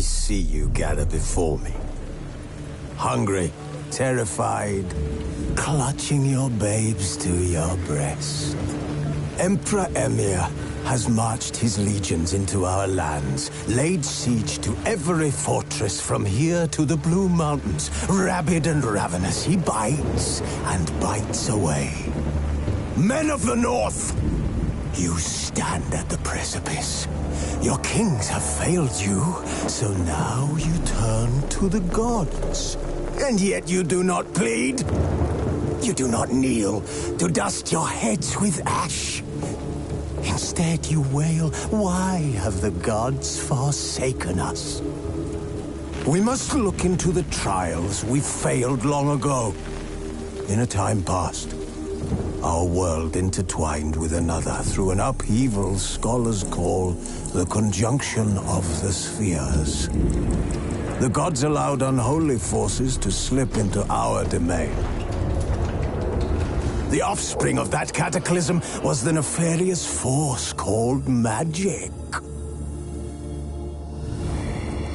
see you gather before me. Hungry, terrified, clutching your babes to your breast. Emperor Emir has marched his legions into our lands, laid siege to every fortress from here to the Blue Mountains. Rabid and ravenous, he bites and bites away. Men of the North, you stand at the precipice. Your kings have failed you, so now you turn to the gods. And yet you do not plead. You do not kneel to dust your heads with ash. Instead you wail, why have the gods forsaken us? We must look into the trials we failed long ago. In a time past, our world intertwined with another through an upheaval scholars call the conjunction of the spheres. The gods allowed unholy forces to slip into our domain. The offspring of that cataclysm was the nefarious force called magic.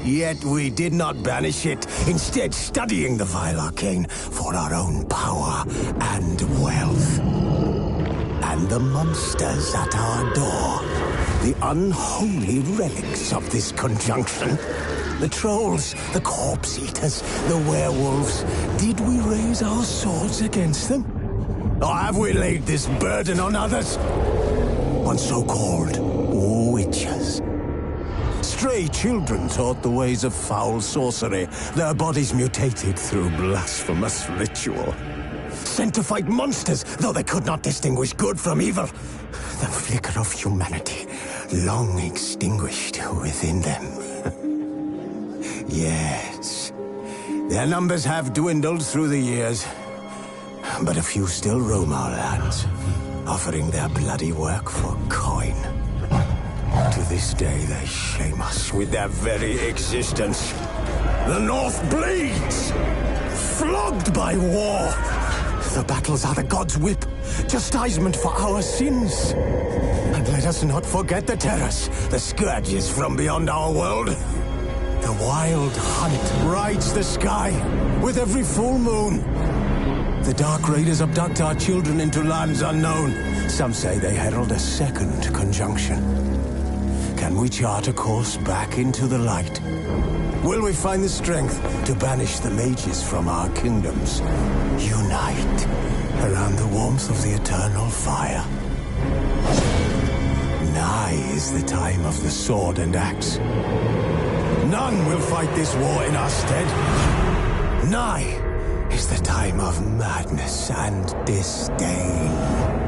Yet we did not banish it, instead studying the vile arcane for our own power and wealth. And the monsters at our door, the unholy relics of this conjunction. The trolls, the corpse-eaters, the werewolves. Did we raise our swords against them? Or have we laid this burden on others? On so-called witches. Stray children taught the ways of foul sorcery, their bodies mutated through blasphemous ritual. Sent to fight monsters, though they could not distinguish good from evil. The flicker of humanity, long extinguished within them. Yes, their numbers have dwindled through the years, but a few still roam our lands, offering their bloody work for coin. To this day, they shame us with their very existence. The North bleeds, flogged by war. The battles are the gods' whip, chastisement for our sins. And let us not forget the terrors, the scourges from beyond our world. The wild hunt rides the sky with every full moon. The Dark Raiders abduct our children into lands unknown. Some say they herald a second conjunction. Can we chart a course back into the light? Will we find the strength to banish the mages from our kingdoms? Unite around the warmth of the eternal fire. Nigh is the time of the sword and axe. None will fight this war in our stead. Nigh is the time of madness and disdain.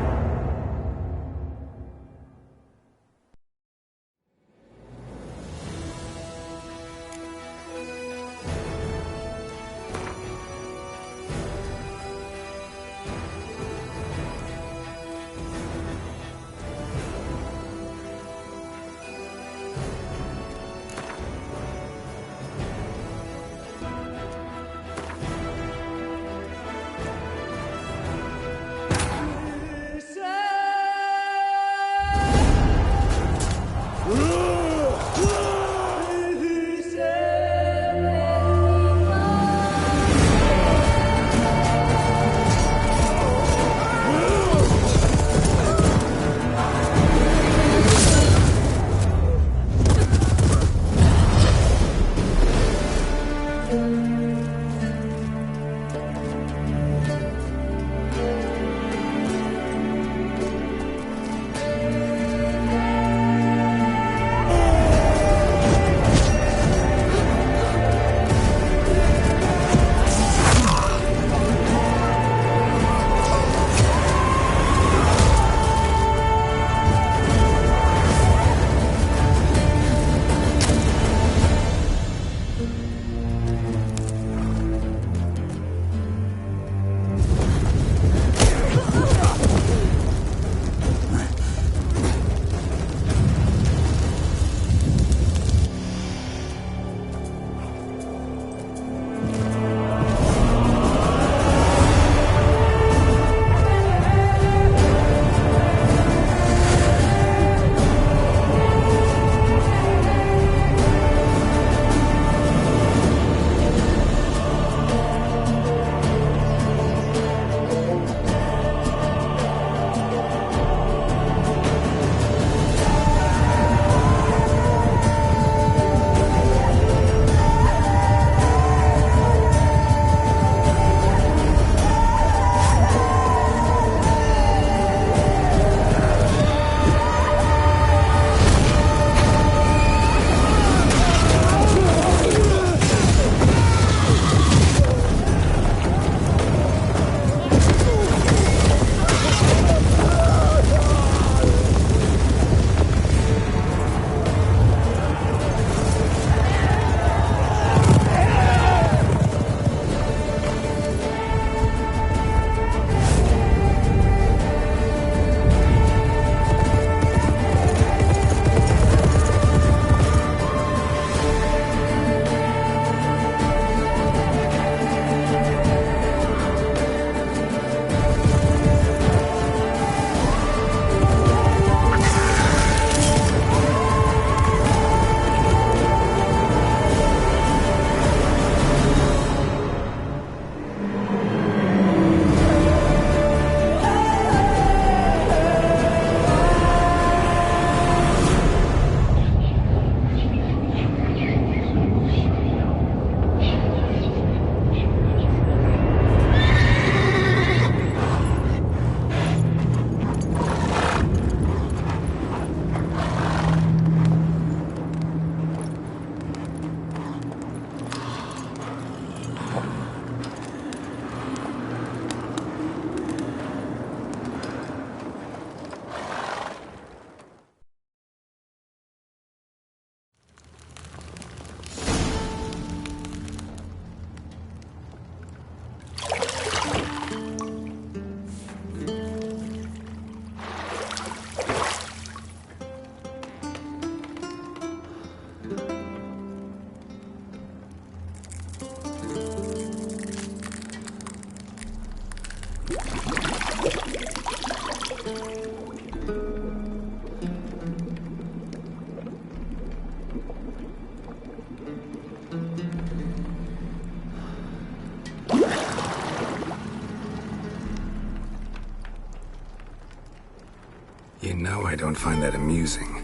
You know I don't find that amusing.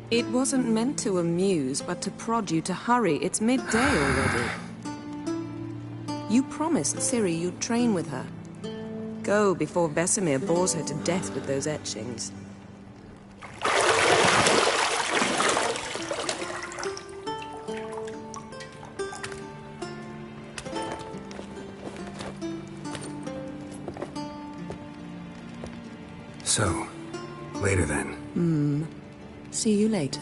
It wasn't meant to amuse, but to prod you to hurry. It's midday already. You promised Ciri you'd train with her. Go before Vesemir bores her to death with those etchings. So, later then. See you later.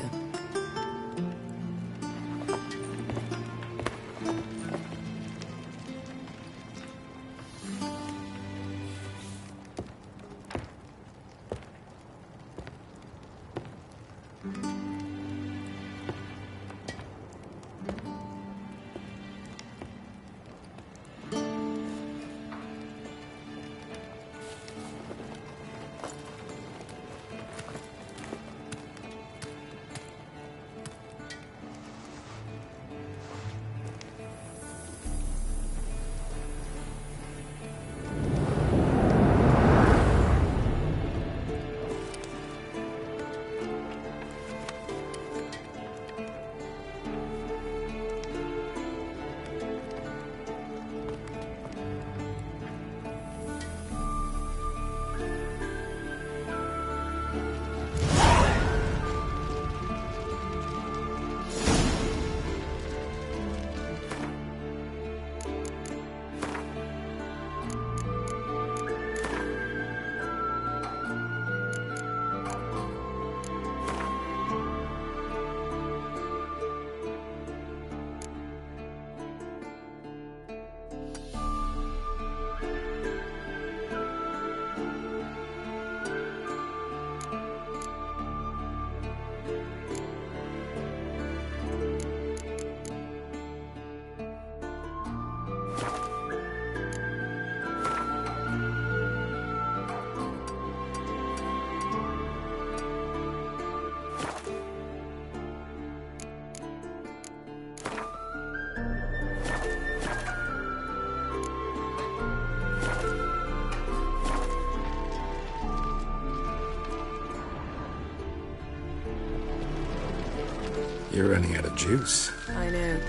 You're running out of juice. I know.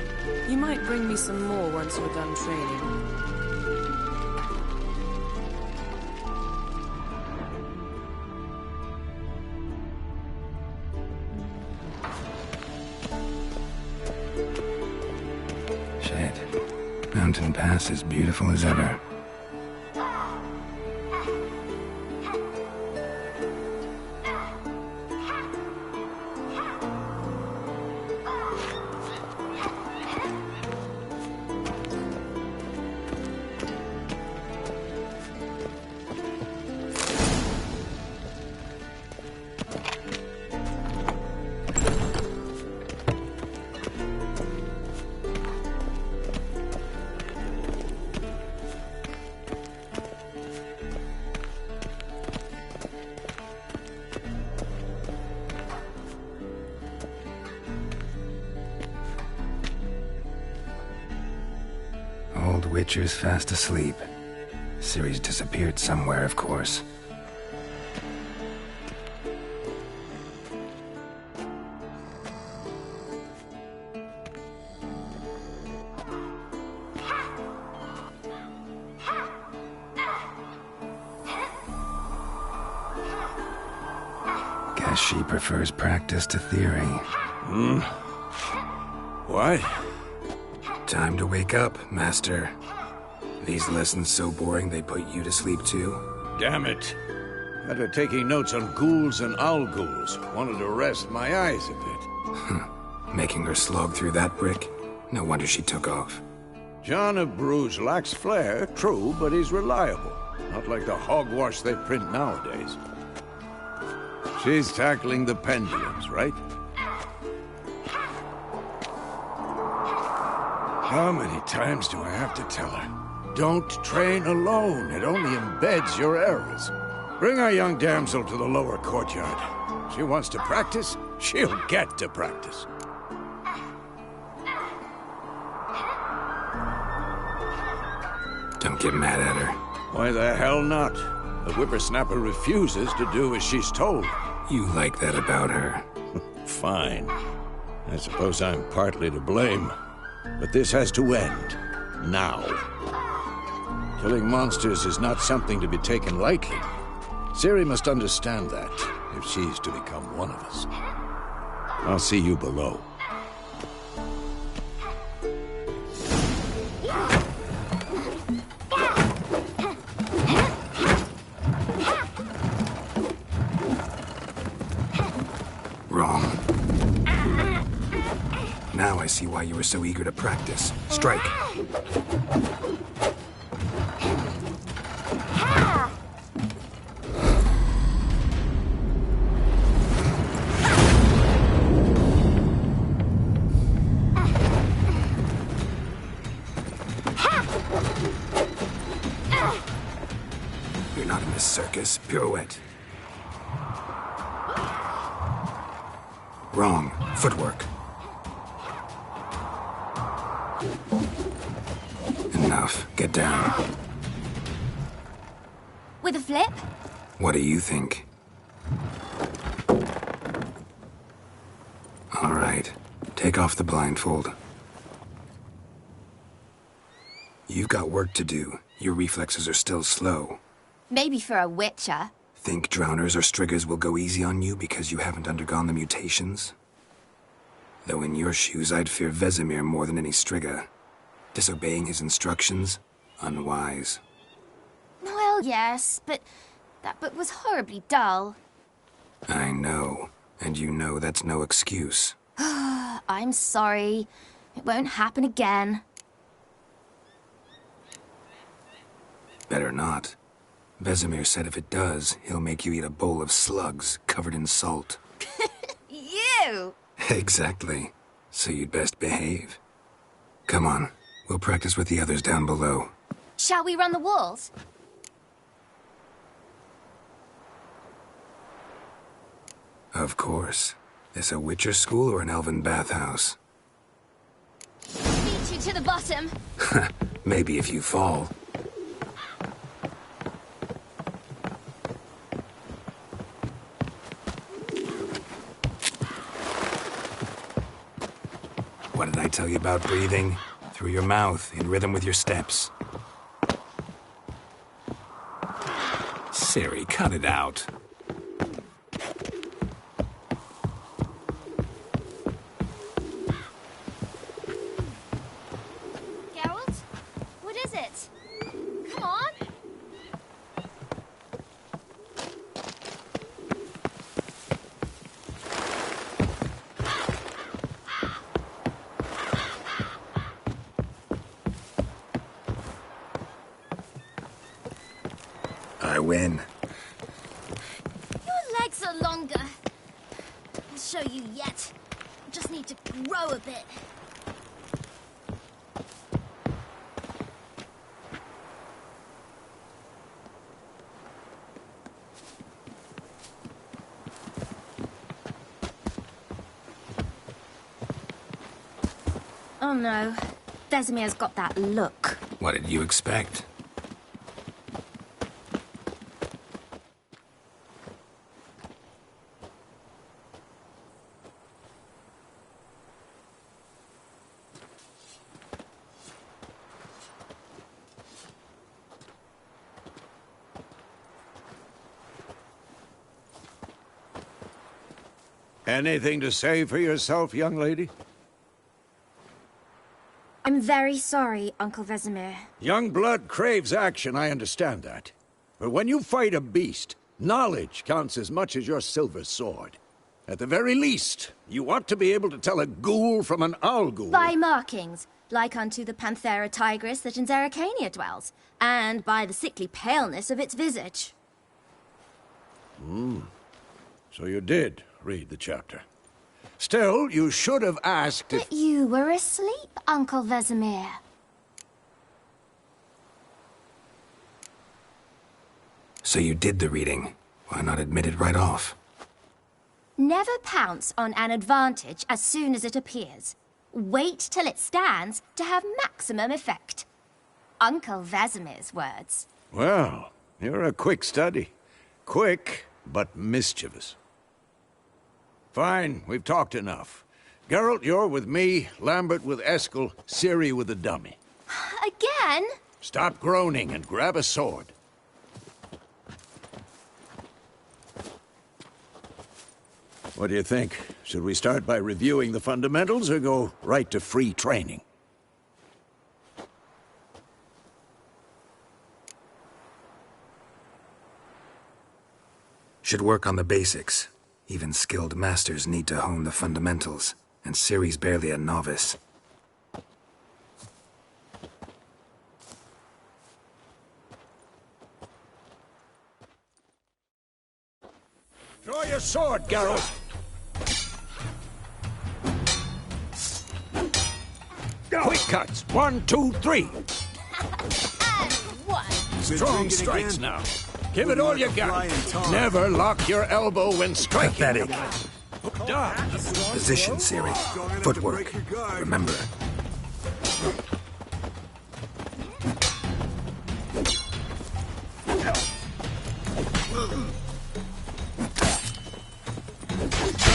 You might bring me some more once you're done training. Shit. Mountain Pass is beautiful as ever. Old Witcher's fast asleep. Ciri's disappeared somewhere, of course. Guess she prefers practice to theory. What? Time to wake up, Master. These lessons so boring they put you to sleep too? Damn it. After taking notes on ghouls and owl ghouls, wanted to rest my eyes a bit. Making her slog through that brick? No wonder she took off. John of Bruges lacks flair, true, but he's reliable. Not like the hogwash they print nowadays. She's tackling the pendulums, right? How many times do I have to tell her? Don't train alone. It only embeds your errors. Bring our young damsel to the lower courtyard. She wants to practice, she'll get to practice. Don't get mad at her. Why the hell not? The whippersnapper refuses to do as she's told. You like that about her. Fine. I suppose I'm partly to blame. But this has to end. Now. Killing monsters is not something to be taken lightly. Ciri must understand that, if she's to become one of us. I'll see you below. Wrong. Now I see why you were so eager to practice. Strike. You're not in this circus. Pirouette. Wrong. Footwork. Enough. Get down. With a flip? What do you think? All right. Take off the blindfold. You've got work to do. Your reflexes are still slow. Maybe for a witcher. Think drowners or striggers will go easy on you because you haven't undergone the mutations? Though in your shoes, I'd fear Vesemir more than any strigger. Disobeying his instructions? Unwise. Well, yes, but that book was horribly dull. I know. And you know that's no excuse. I'm sorry. It won't happen again. Better not. Vesemir said if it does, he'll make you eat a bowl of slugs covered in salt. You! Exactly. So you'd best behave. Come on. We'll practice with the others down below. Shall we run the walls? Of course. This a Witcher school or an elven bathhouse? Beat you to the bottom. Maybe if you fall. What did I tell you about breathing? Through your mouth, in rhythm with your steps. Ciri, cut it out. Geralt? What is it? Come on! I win. Your legs are longer. I'll show you yet. Just need to grow a bit. Oh no. Vesemir's got that look. What did you expect? Anything to say for yourself, young lady? I'm very sorry, Uncle Vesemir. Young blood craves action, I understand that. But when you fight a beast, knowledge counts as much as your silver sword. At the very least, you ought to be able to tell a ghoul from an owl ghoul. By markings, like unto the Panthera tigris that in Zerrikania dwells, and by the sickly paleness of its visage. So you did read the chapter. Still, you should have asked if... But you were asleep, Uncle Vesemir. So you did the reading. Why not admit it right off? Never pounce on an advantage as soon as it appears. Wait till it stands to have maximum effect. Uncle Vesemir's words. Well, you're a quick study. Quick, but mischievous. Fine, we've talked enough. Geralt, you're with me, Lambert with Eskel, Ciri with the dummy. Again? Stop groaning and grab a sword. What do you think? Should we start by reviewing the fundamentals or go right to free training? Should work on the basics. Even skilled masters need to hone the fundamentals, and Ciri's barely a novice. Draw your sword, Geralt! Quick cuts! 1, 2, 3! And one. Strong strikes now. Give it all you got. Never lock your elbow when striking. Pathetic. Dodge. Position, Ciri. Footwork. Remember.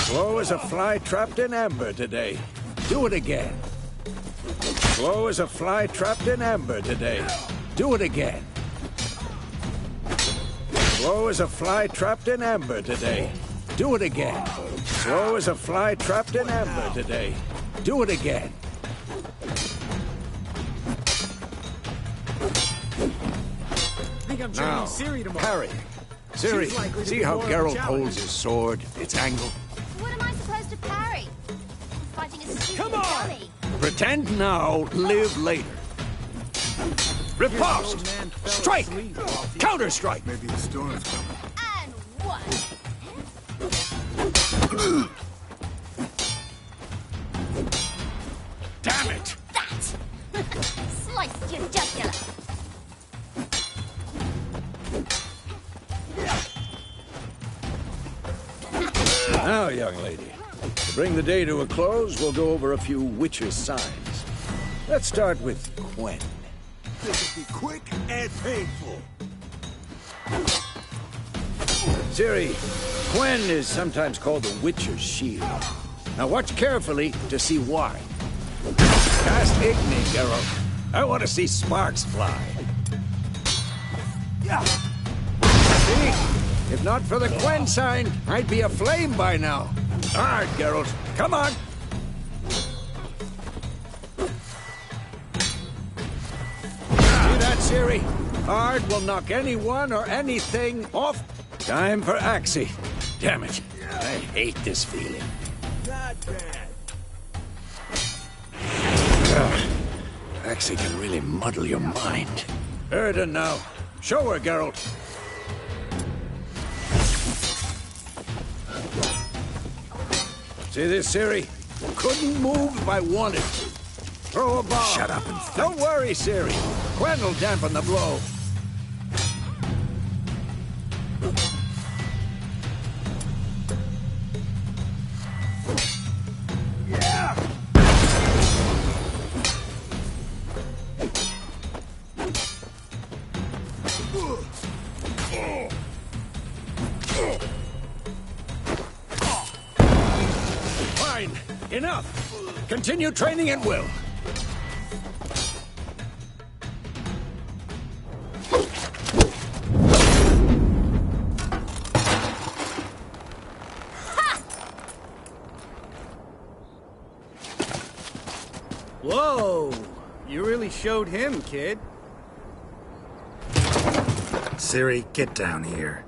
Slow as a fly trapped in amber today. Do it again. Slow as a fly trapped in amber today. Do it again. Slow as a fly trapped in amber today. Do it again. Slow as a fly trapped in amber today. Do it again. Now, parry. Ciri, see how Geralt holds his sword, its angle? What am I supposed to parry? I'm fighting a stupid dummy. Pretend now, live later. Riposte! Strike! Counter-strike! Maybe a storm's coming. And one. Damn it! That! Sliced your jugular. Now, young lady, to bring the day to a close, we'll go over a few Witcher signs. Let's start with Quen. This will be quick and painful. Ciri, Quen is sometimes called the Witcher's shield. Now watch carefully to see why. Cast Igni, Geralt. I want to see sparks fly. See? If not for the Quen sign, I'd be aflame by now. All right, Geralt, come on. See that, Ciri? Hard will knock anyone or anything off. Time for Axie. Damn it. I hate this feeling. Not bad. Axie can really muddle your mind. Erden now. Show her, Geralt. See this, Ciri? Couldn't move if I wanted. Throw a bomb. Shut up and fight. Don't worry, Ciri. Quen will dampen the blow. Fine. Enough. Continue training at will. Whoa! You really showed him, kid. Ciri, get down here.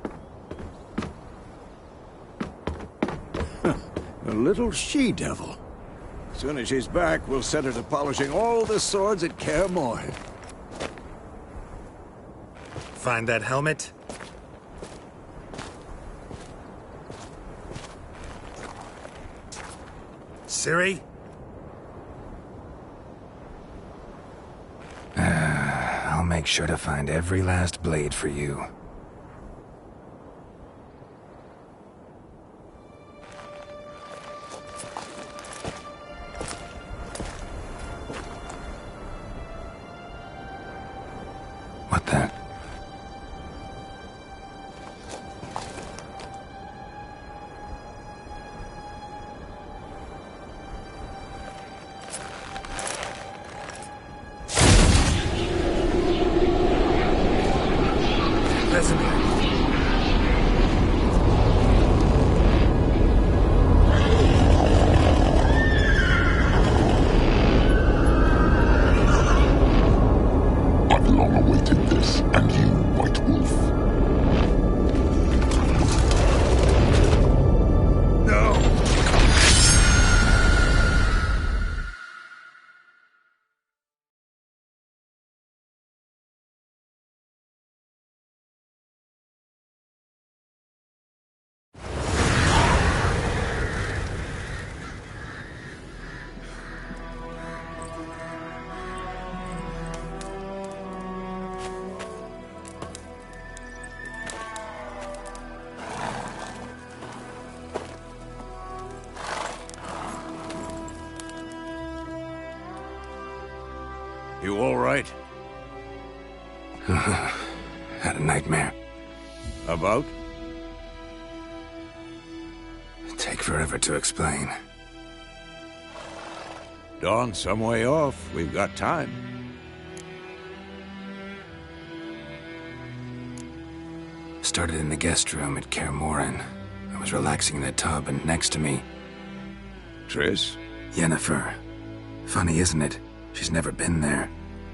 A little she-devil. As soon as she's back, we'll set her to polishing all the swords at Kaer Morhen. Find that helmet? Ciri? I'll make sure to find every last blade for you. What the? I've long awaited this, and you, White Wolf. No! You all right? Had a nightmare. About? Take forever to explain. Dawn's some way off. We've got time. Started in the guest room at Kaer Morhen. I was relaxing in the tub, and next to me, Triss? Yennifer. Funny, isn't it? She's never been there.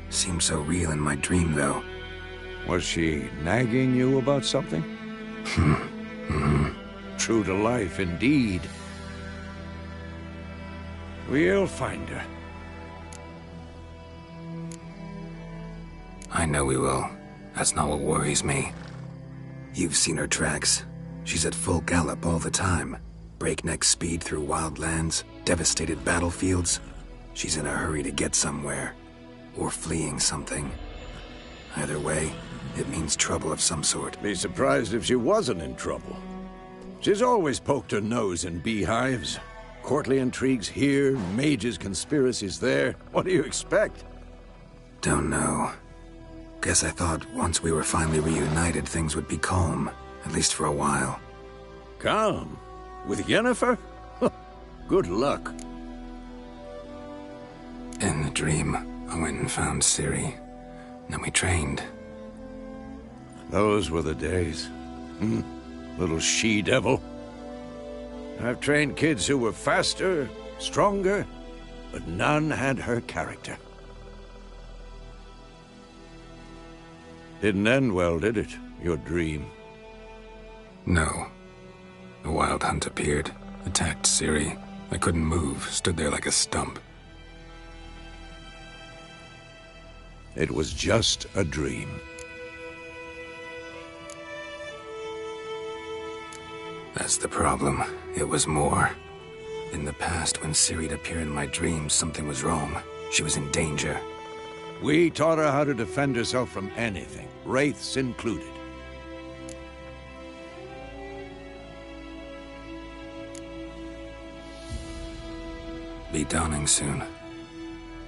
Seemed so real in my dream, though. Was she nagging you about something? True to life, indeed. We'll find her. I know we will. That's not what worries me. You've seen her tracks. She's at full gallop all the time. Breakneck speed through wild lands, devastated battlefields. She's in a hurry to get somewhere. Or fleeing something. Either way, it means trouble of some sort. Be surprised if she wasn't in trouble. She's always poked her nose in beehives. Courtly intrigues here, mages' conspiracies there. What do you expect? Don't know. Guess I thought once we were finally reunited, things would be calm. At least for a while. Calm? With Yennefer? Good luck. In the dream, I went and found Ciri. Then we trained. Those were the days. Little she-devil. I've trained kids who were faster, stronger, but none had her character. Didn't end well, did it? Your dream? No. A wild hunt appeared, attacked Ciri. I couldn't move, stood there like a stump. It was just a dream. That's the problem. It was more. In the past, when Ciri'd appear in my dreams, something was wrong. She was in danger. We taught her how to defend herself from anything, wraiths included. Be dawning soon.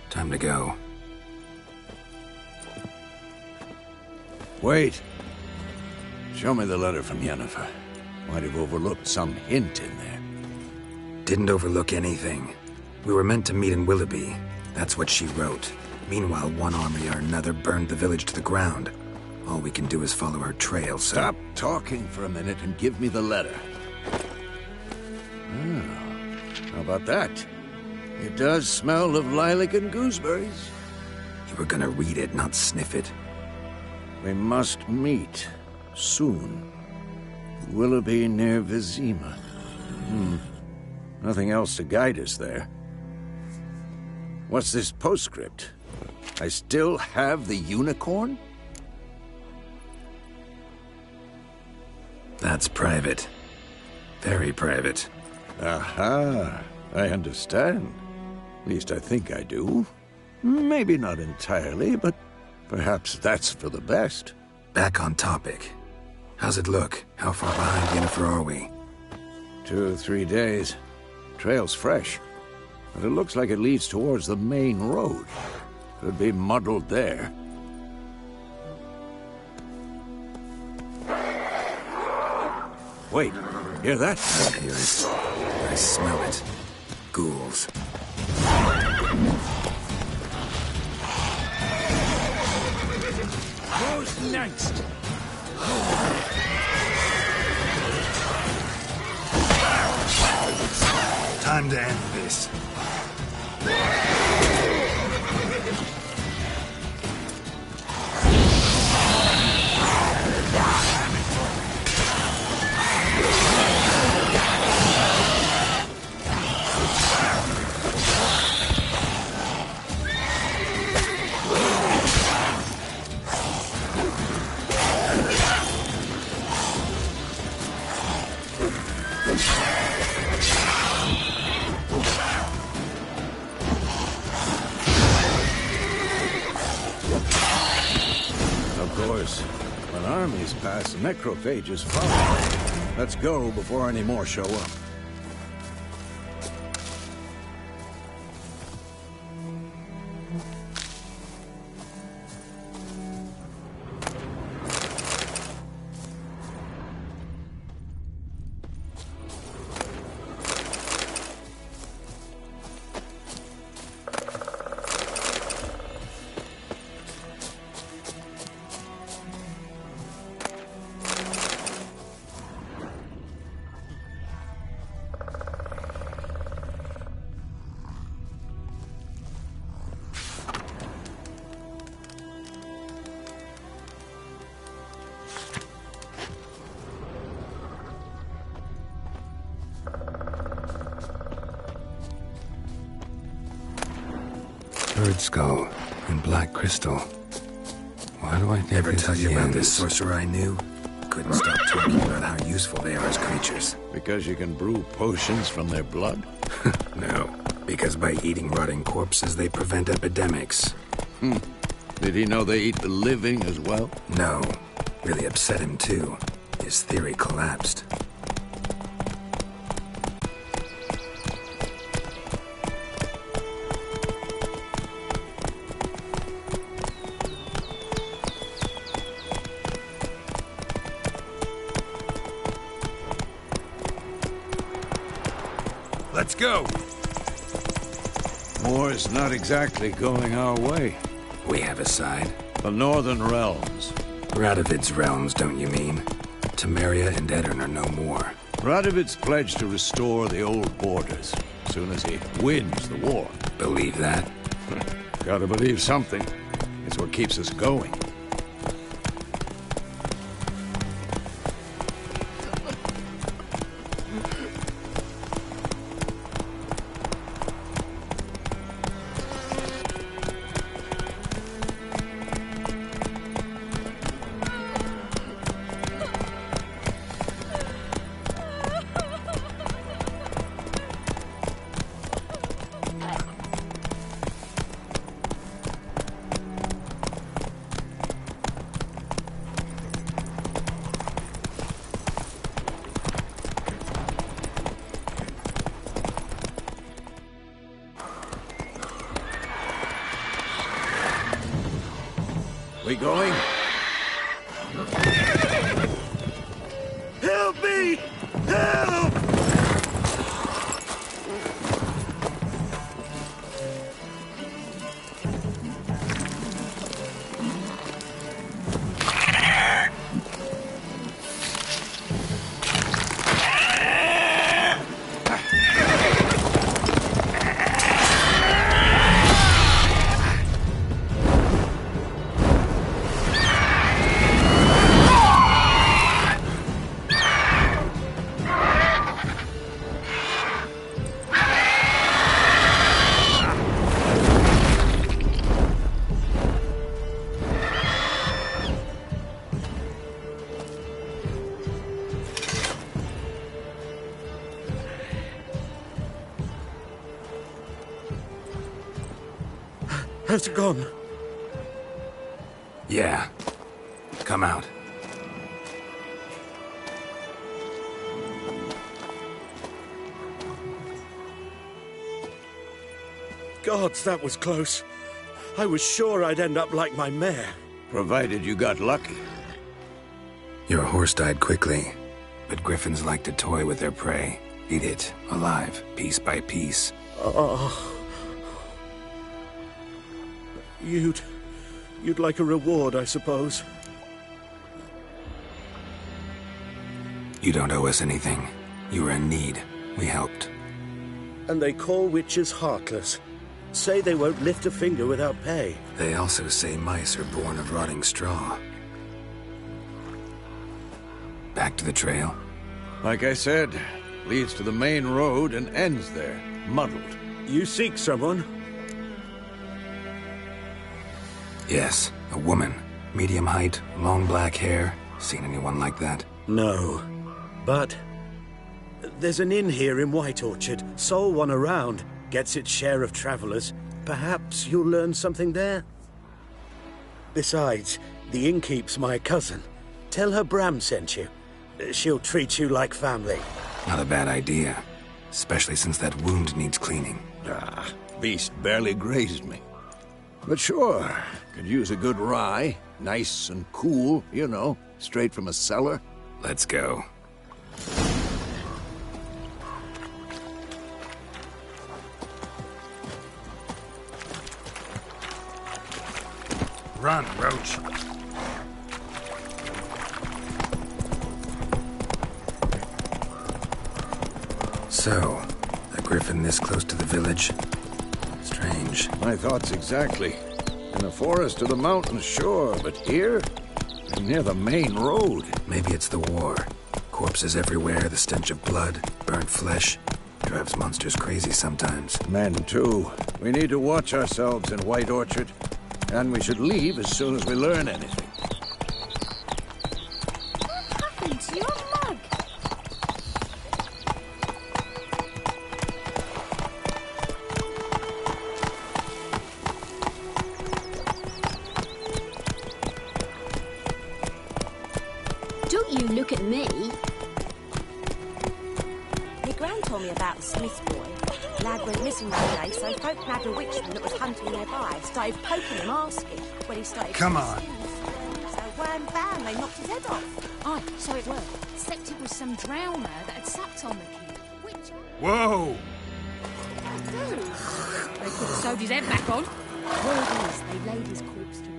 Time to go. Wait. Show me the letter from Yennefer. Might have overlooked some hint in there. Didn't overlook anything. We were meant to meet in Willoughby. That's what she wrote. Meanwhile, one army or another burned the village to the ground. All we can do is follow her trail, so... Stop talking for a minute and give me the letter. How about that? It does smell of lilac and gooseberries. You were gonna read it, not sniff it. We must meet. Soon. Willoughby near Vizima. Nothing else to guide us there. What's this postscript? I still have the unicorn? That's private. Very private. Aha, I understand. At least I think I do. Maybe not entirely, but perhaps that's for the best. Back on topic. How's it look? How far behind Yennifer are we? 2 or 3 days. Trail's fresh, but it looks like it leads towards the main road. Could be muddled there. Wait, hear that? I hear it. I smell it. Ghouls. Who's next? Time to end this. When armies pass, necrophages follow. Let's go before any more show up. Bird skull and black crystal. Why do I never tell you about this sorcerer I knew? Couldn't stop talking about how useful they are as creatures. Because you can brew potions from their blood? No, because by eating rotting corpses, they prevent epidemics. Did he know they eat the living as well? No. Really upset him, too. His theory collapsed. Let's go! War's not exactly going our way. We have a side. The Northern Realms. Radovid's realms, don't you mean? Temeria and Edirn are no more. Radovid's pledged to restore the old borders as soon as he wins the war. Believe that? Gotta believe something. It's what keeps us going. We going? Help me! Help! Has it gone? Yeah. Come out. Gods, that was close. I was sure I'd end up like my mare. Provided you got lucky. Your horse died quickly, but griffins like to toy with their prey. Eat it, alive, piece by piece. Oh. You'd like a reward, I suppose. You don't owe us anything. You were in need. We helped. And they call witches heartless. Say they won't lift a finger without pay. They also say mice are born of rotting straw. Back to the trail? Like I said, leads to the main road and ends there, muddled. You seek someone? Yes, a woman. Medium height, long black hair. Seen anyone like that? No. But there's an inn here in White Orchard. Sole one around. Gets its share of travelers. Perhaps you'll learn something there? Besides, the innkeep's my cousin. Tell her Bram sent you. She'll treat you like family. Not a bad idea. Especially since that wound needs cleaning. Beast barely grazed me. But sure, could use a good rye. Nice and cool, you know, straight from a cellar. Let's go. Run, Roach. So, a griffin this close to the village? Strange. My thoughts exactly. In the forest or the mountains, sure, but here? Near the main road. Maybe it's the war. Corpses everywhere, the stench of blood, burnt flesh. Drives monsters crazy sometimes. Men, too. We need to watch ourselves in White Orchard. And we should leave as soon as we learn anything. What happened to your mug? Don't you look at me. My gran told me about the Smith boy. Lad went missing one day, so folk nabbed a witchman that was hunting nearby. Started poking him, asking when he started. Come on. So wham bam, they knocked his head off. Aye, so it were. Except it was some drowner that had sucked on the kid. Which... Whoa! They could have sewed his head back on. Word is, they laid his corpse to...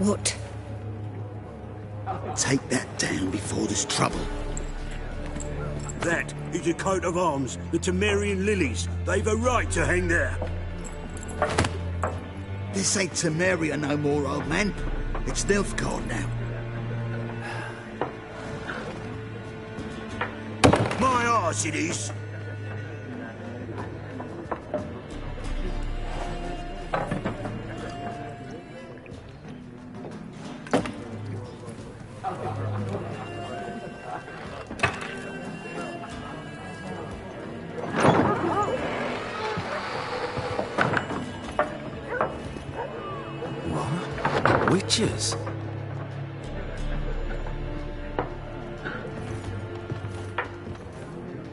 What? Take that down before there's trouble. That is a coat of arms, the Temerian lilies. They've a right to hang there. This ain't Temeria no more, old man. It's Nilfgaard now. My arse it is. Witches?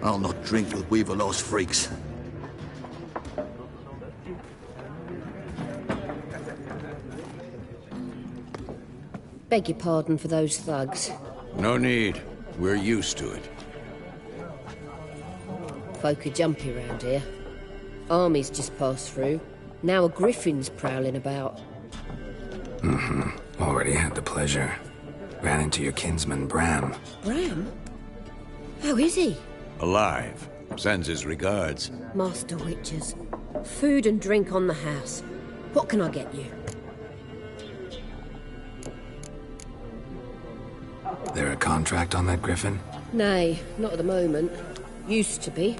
I'll not drink with Weaverlaw's freaks. Beg your pardon for those thugs. No need. We're used to it. Folk are jumpy round here. Armies just passed through. Now a griffin's prowling about. Already had the pleasure. Ran into your kinsman, Bram. Bram? How is he? Alive. Sends his regards. Master Witches. Food and drink on the house. What can I get you? There a contract on that griffin? Nay, not at the moment. Used to be.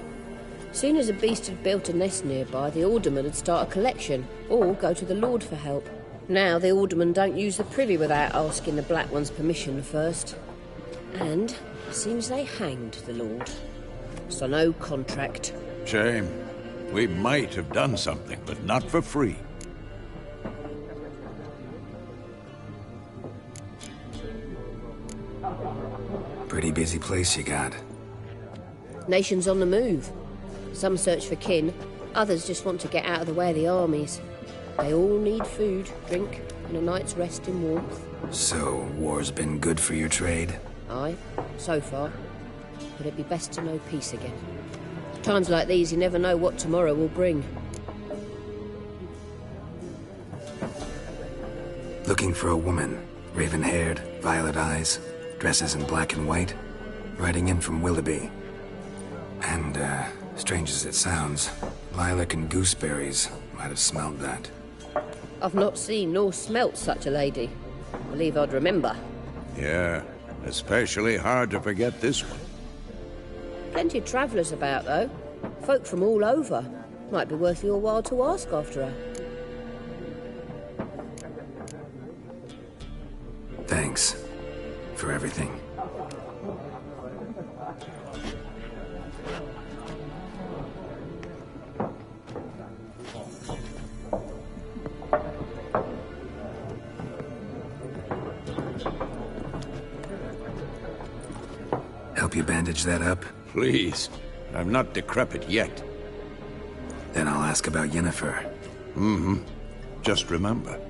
Soon as a beast had built a nest nearby, the alderman would start a collection, or go to the Lord for help. Now the aldermen don't use the privy without asking the Black One's permission first. And seems they hanged the Lord. So no contract. Shame. We might have done something, but not for free. Pretty busy place you got. Nations on the move. Some search for kin, others just want to get out of the way of the armies. They all need food, drink, and a night's rest in warmth. So, war's been good for your trade? Aye, so far. But it'd be best to know peace again. Times like these, you never know what tomorrow will bring. Looking for a woman. Raven-haired, violet eyes, dresses in black and white. Riding in from Willoughby. And, strange as it sounds, lilac and gooseberries might have smelled that. I've not seen nor smelt such a lady. Believe I'd remember. Yeah, especially hard to forget this one. Plenty of travellers about, though. Folk from all over. Might be worth your while to ask after her. Thanks for everything. Help you bandage that up? Please. I'm not decrepit yet. Then I'll ask about Yennifer. Mm-hmm. Just remember,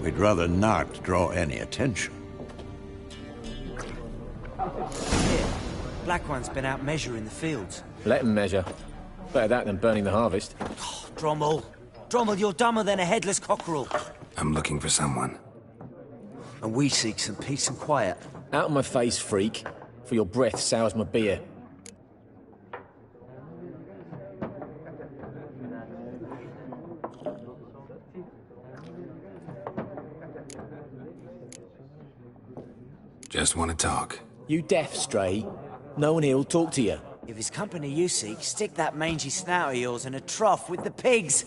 we'd rather not draw any attention. Here, Black One's been out measuring the fields. Let them measure. Better that than burning the harvest. Oh, Drommel. Drommel, you're dumber than a headless cockerel. I'm looking for someone. And we seek some peace and quiet. Out of my face, freak. For your breath sours my beer. Just want to talk. You deaf, Stray? No one here'll talk to you. If it's company you seek, stick that mangy snout of yours in a trough with the pigs.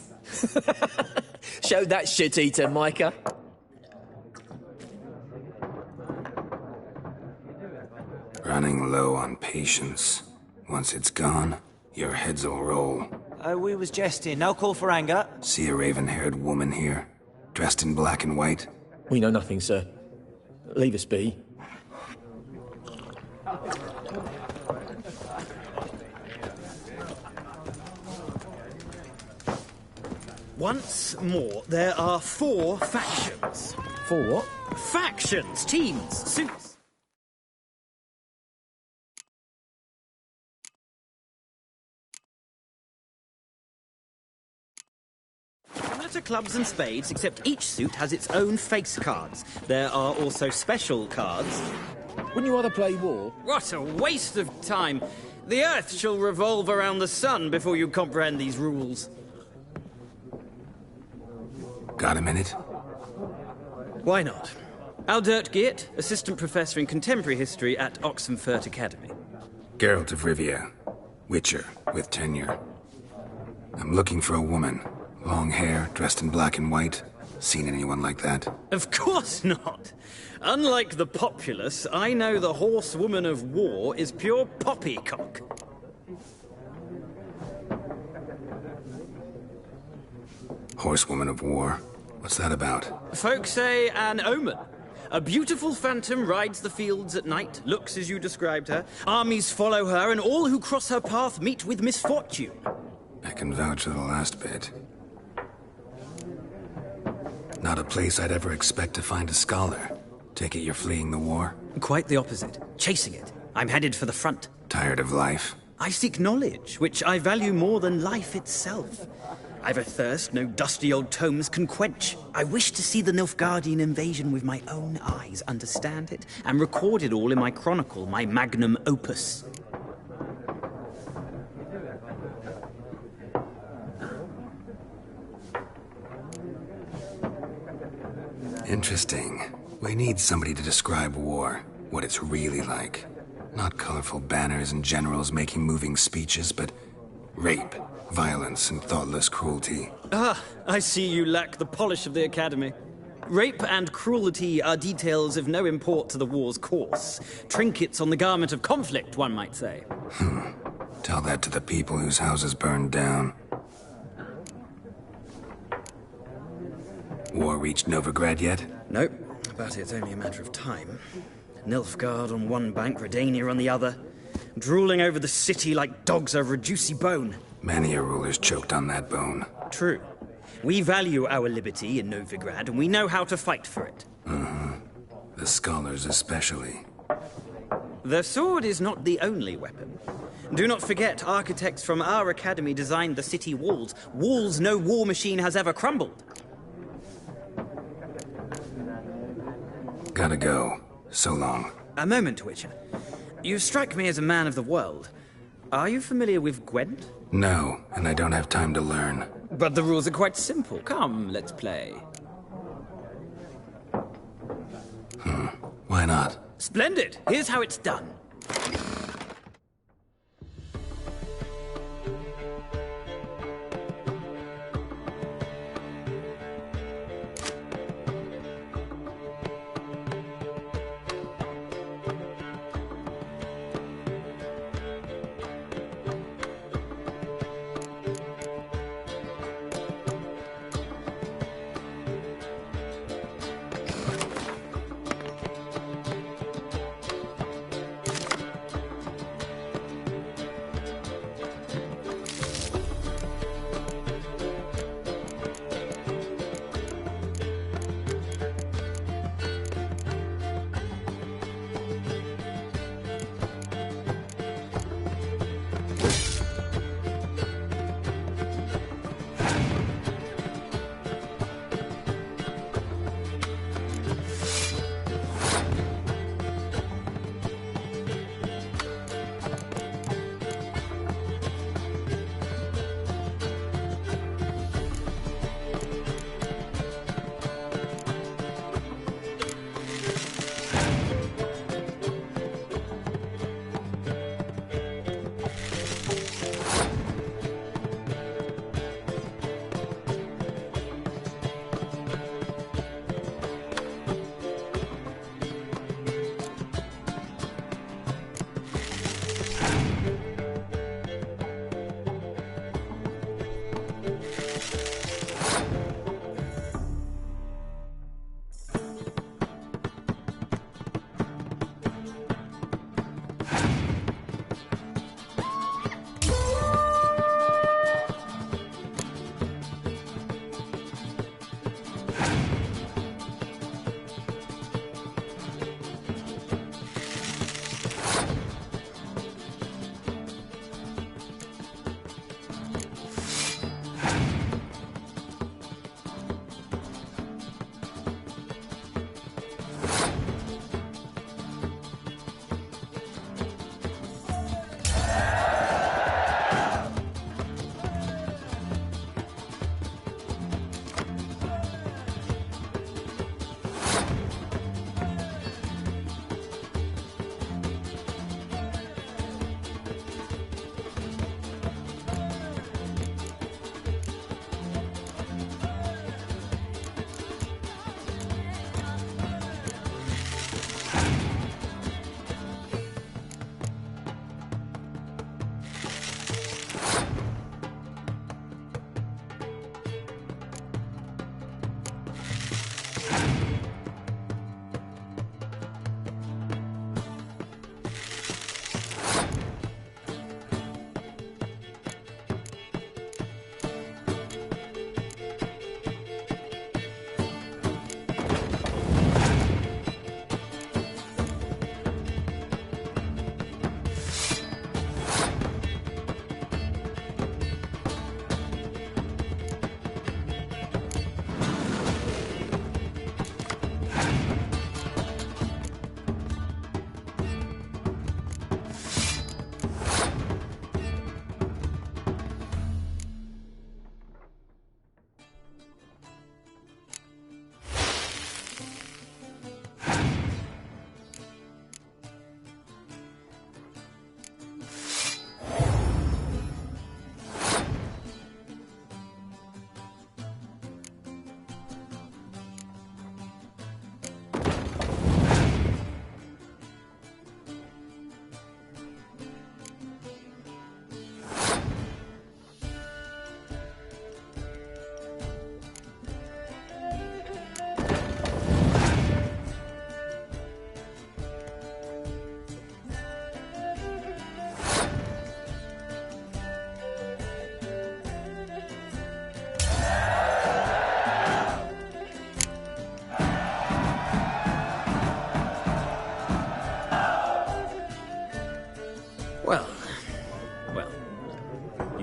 Show that shit-eater, Micah. Running low on patience. Once it's gone, your heads will roll. We was jesting. No call for anger. See a raven-haired woman here, dressed in black and white? We know nothing, sir. Leave us be. Once more, there are 4 factions. 4 what? Factions, teams, suits. Similar to clubs and spades, except each suit has its own face cards. There are also special cards. Wouldn't you rather play war? What a waste of time! The Earth shall revolve around the sun before you comprehend these rules. Got a minute? Why not? Aldert Geert, Assistant Professor in Contemporary History at Oxenfurt Academy. Geralt of Rivia. Witcher, with tenure. I'm looking for a woman. Long hair, dressed in black and white. Seen anyone like that? Of course not! Unlike the populace, I know the horsewoman of war is pure poppycock. Horsewoman of war? What's that about? Folk say an omen. A beautiful phantom rides the fields at night, looks as you described her. Armies follow her, and all who cross her path meet with misfortune. I can vouch for the last bit. Not a place I'd ever expect to find a scholar. Take it you're fleeing the war? Quite the opposite. Chasing it. I'm headed for the front. Tired of life? I seek knowledge, which I value more than life itself. I've a thirst no dusty old tomes can quench. I wish to see the Nilfgaardian invasion with my own eyes, understand it, and record it all in my chronicle, my magnum opus. Interesting. We need somebody to describe war, what it's really like. Not colorful banners and generals making moving speeches, but Rape, violence, and thoughtless cruelty. Ah, I see you lack the polish of the Academy. Rape and cruelty are details of no import to the war's course. Trinkets on the garment of conflict, one might say. Tell that to the people whose houses burned down. War reached Novigrad yet? Nope, but it's only a matter of time. Nilfgaard on one bank, Redania on the other. Drooling over the city like dogs over a juicy bone. Many a ruler's choked on that bone. True. We value our liberty in Novigrad, and we know how to fight for it. The scholars especially. The sword is not the only weapon. Do not forget, architects from our academy designed the city walls. Walls no war machine has ever crumbled. Gotta go. So long. A moment, Witcher. You strike me as a man of the world. Are you familiar with Gwent? No, and I don't have time to learn. But the rules are quite simple. Come, let's play. Why not? Splendid! Here's how it's done.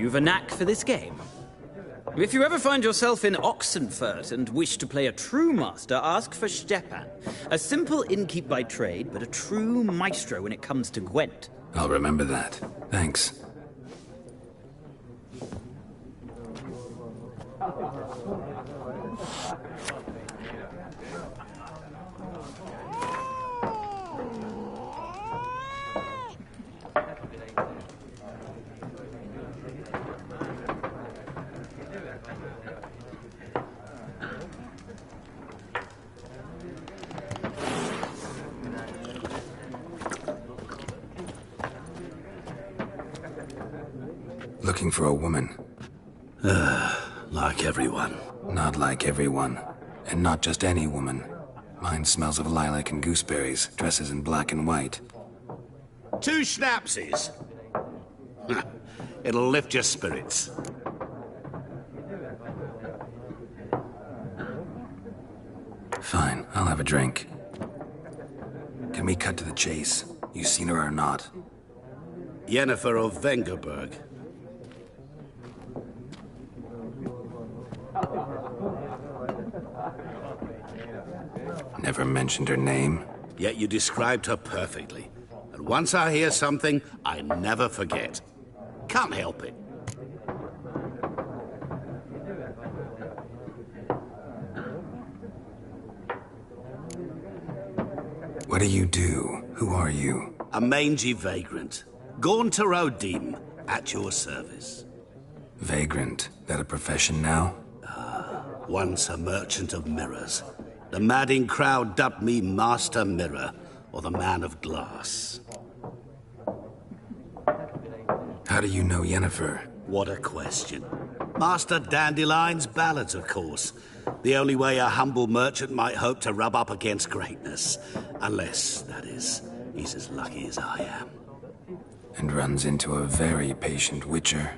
You've a knack for this game. If you ever find yourself in Oxenfurt and wish to play a true master, ask for Stepan. A simple innkeep by trade, but a true maestro when it comes to Gwent. I'll remember that. Thanks. Looking for a woman. Like everyone. Not like everyone. And not just any woman. Mine smells of lilac and gooseberries, dresses in black and white. 2 schnapsies. It'll lift your spirits. Fine, I'll have a drink. Can we cut to the chase? You seen her or not? Yennifer of Vengerberg. Never mentioned her name. Yet you described her perfectly. And once I hear something, I never forget. Can't help it. What do you do? Who are you? A mangy vagrant. Gone to Rodim, at your service. Vagrant? That a profession now? Once a merchant of mirrors. The madding crowd dubbed me Master Mirror, or the Man of Glass. How do you know Yennifer? What a question. Master Dandelion's ballads, of course. The only way a humble merchant might hope to rub up against greatness. Unless, that is, he's as lucky as I am. And runs into a very patient witcher.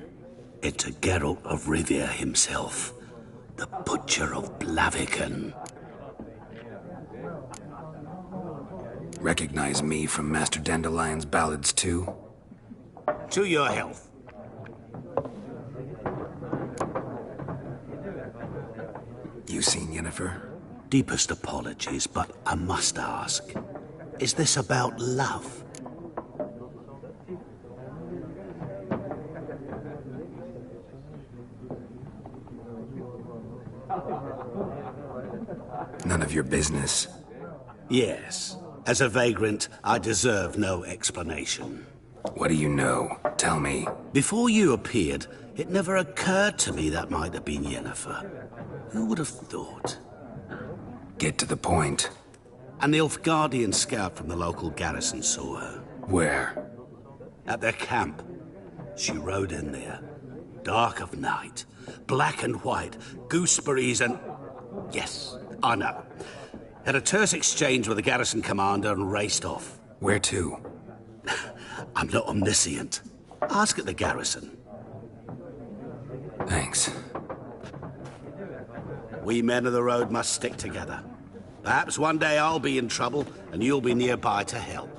It's a Geralt of Rivia himself. The Butcher of Blaviken. Recognize me from Master Dandelion's ballads, too? To your health. You seen Yennifer? Deepest apologies, but I must ask. Is this about love? None of your business. Yes. As a vagrant, I deserve no explanation. What do you know? Tell me. Before you appeared, it never occurred to me that might have been Yennefer. Who would have thought? Get to the point. An Nilfgaardian scout from the local garrison saw her. Where? At their camp. She rode in there. Dark of night. Black and white. Gooseberries and... Yes, I know. Had a terse exchange with the garrison commander and raced off. Where to? I'm not omniscient. Ask at the garrison. Thanks. We men of the road must stick together. Perhaps one day I'll be in trouble and you'll be nearby to help.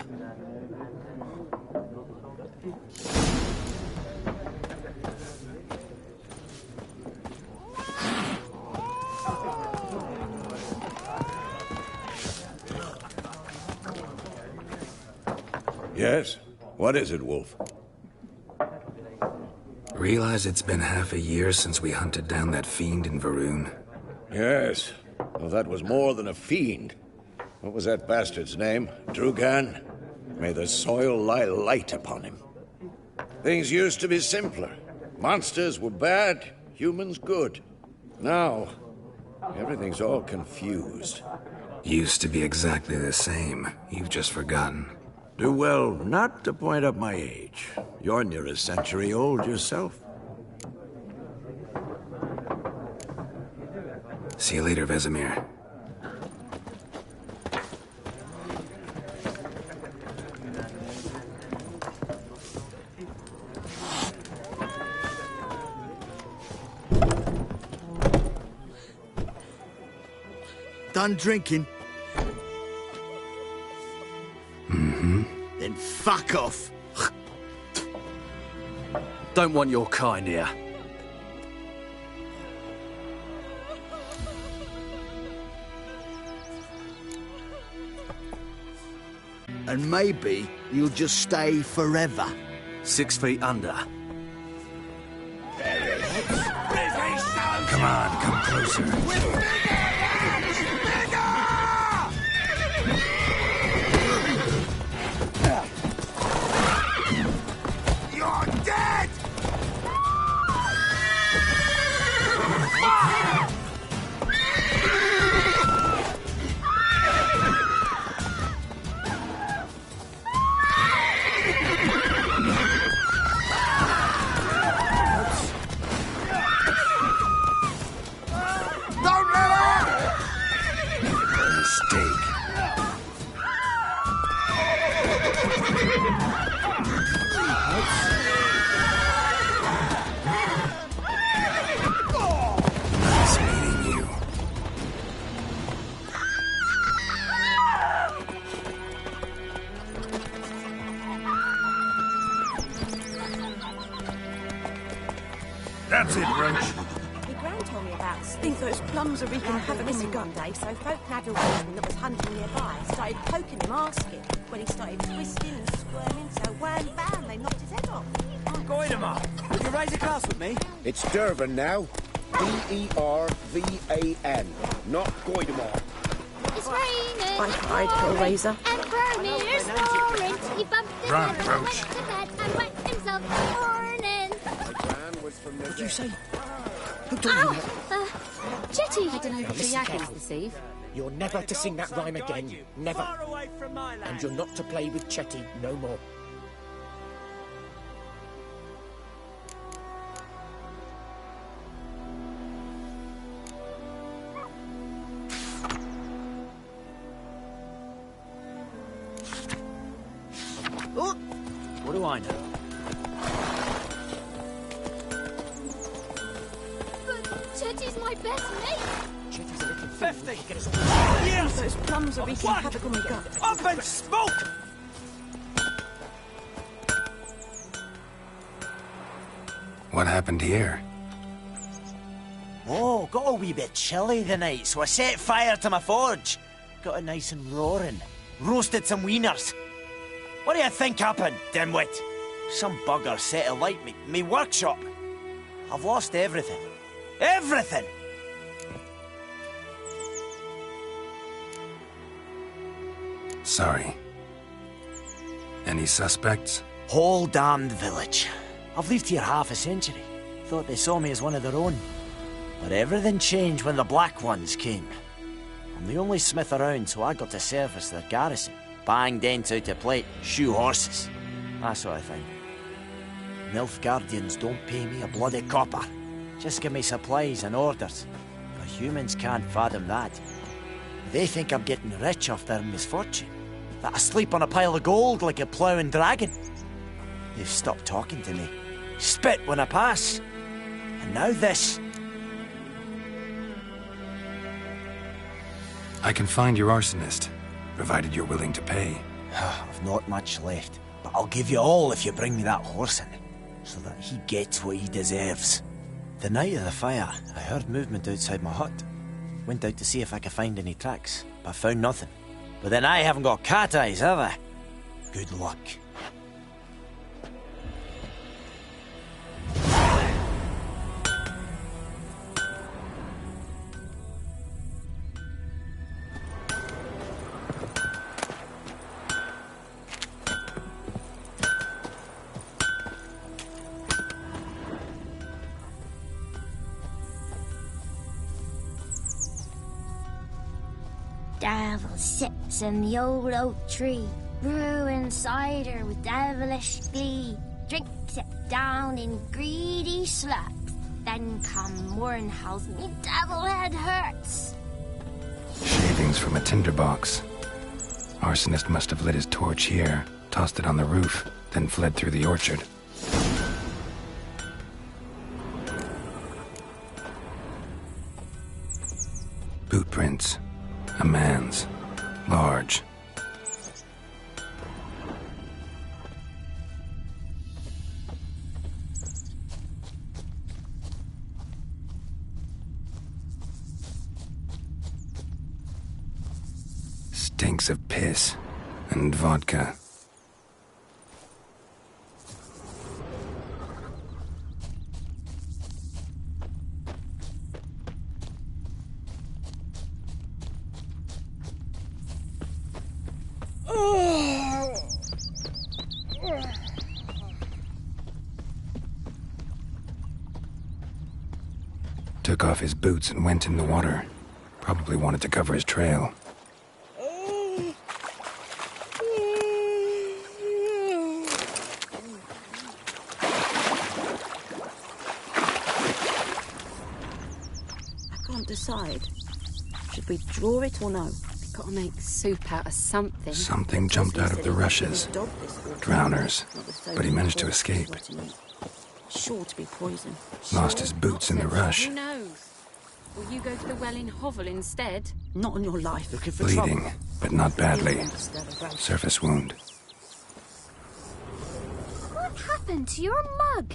Yes? What is it, Wolf? Realize it's been half a year since we hunted down that fiend in Varun? Yes. Well, that was more than a fiend. What was that bastard's name? Drugan? May the soil lie light upon him. Things used to be simpler. Monsters were bad, humans good. Now, everything's all confused. Used to be exactly the same. You've just forgotten. Do well not to point up my age. You're near a century old yourself. See you later, Vesemir. Done drinking? Mm-hmm. Then fuck off. Don't want your kind here. And maybe you'll just stay forever. 6 feet under. Come on, come closer. That's it, Roach. My gran told me about think those plums are wreaking havoc in the gut. One day, so folk had a woodsman that was hunting nearby. Started poking him, asking. When he started twisting and squirming, so wham bam, they knocked his head off. Goidemar, would you raise a glass with me? It's Dervan now. D-E-R-V-A-N, not Goidemar. It's raining. I cried, Hellraiser. And Vermeer's snoring. He bumped his Run, head and Roach. went to bed and wet himself this morning. What did you say? Who told you Ow! that? Chetty. I don't know if the Yaggins this eve. You're never to sing that rhyme again. Never. Away from my land. And you're not to play with Chetty no more. Oh, what do I know? Chetty's my best mate. Chetty's a little 50. Yes! Those plums are wreaking havoc on my gut. Up and smoke! What happened here? Oh, got a wee bit chilly the night, so I set fire to my forge. Got it nice and roaring. Roasted some wieners. What do you think happened, dimwit? Some bugger set alight me workshop. I've lost everything. Everything! Sorry. Any suspects? Whole damned village. I've lived here half a century. Thought they saw me as one of their own. But everything changed when the Black Ones came. I'm the only smith around, so I got to service their garrison. Bang dents out of plate, shoe horses. That sort of thing. Nilfgaardians don't pay me a bloody copper. Just give me supplies and orders. But humans can't fathom that. They think I'm getting rich off their misfortune. That I sleep on a pile of gold like a ploughing dragon. They've stopped talking to me. Spit when I pass. And now this. I can find your arsonist, provided you're willing to pay. I've not much left, but I'll give you all if you bring me that horse in, so that he gets what he deserves. The night of the fire, I heard movement outside my hut. Went out to see if I could find any tracks, but found nothing. But then I haven't got cat eyes, have I? Good luck. Devil sits in the old oak tree, brewing cider with devilish glee. Drinks it down in greedy slugs. Then come morn howls me devil head hurts. Shavings from a tinderbox. Arsonist must have lit his torch here, tossed it on the roof, then fled through the orchard. Boot prints. A man's. Large. stinks of piss and vodka. Took off his boots and went in the water. Probably wanted to cover his trail. I can't decide. Should we draw it or no? Gotta make soup out of something. Something jumped out of the rushes. Drowners. But he managed to escape. Sure to be poison. Lost his boots in the rush. Who knows? Will you go to the well in Hovel instead? Not on your life. Looking for Bleeding, trouble. but not badly. Surface wound. What happened to your mug?